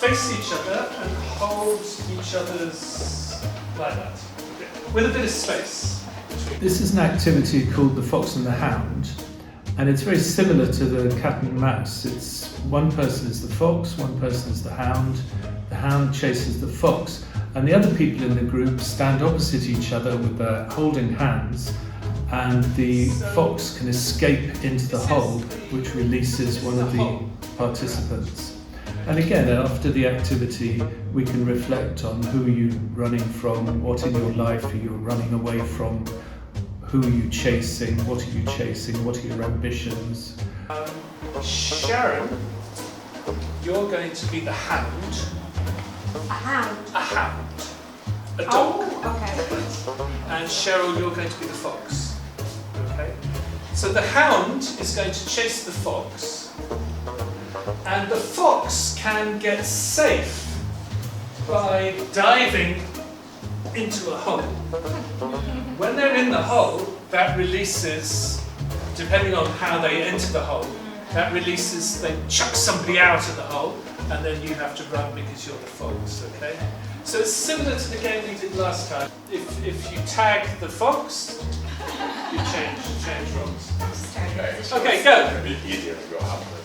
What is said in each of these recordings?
Face each other and hold each other's like that, with a bit of space between. This is an activity called the Fox and the Hound, and it's very similar to the cat and mouse. It's one person is the fox, one person is the hound chases the fox, and the other people in the group stand opposite each other with their holding hands, and the fox can escape into the hole, which releases one of the participants. And again, after the activity, we can reflect on who you're running from, what in your life are you running away from, who are you chasing, what are your ambitions. Sharon, you're going to be the hound. A hound? A hound. A dog. Oh, okay. And Cheryl, you're going to be the fox. Okay? So the hound is going to chase the fox, and the fox can get safe by diving into a hole. When they're in the hole, that releases, depending on how they enter the hole, that releases, they chuck somebody out of the hole, and then you have to run because you're the fox, okay? So it's similar to the game we did last time. If you tag the fox, you change roles. Okay, go. It'd be easier to go out with.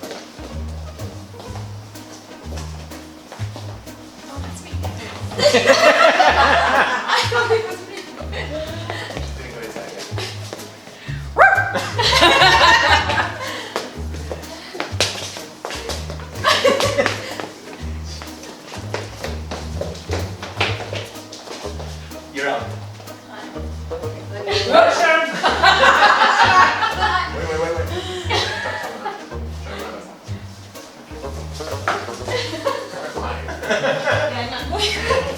Oh, that's me. I thought it was me. Didn't go inside yet. You're up. No, Sharon! Wait. Yeah, I'm not going.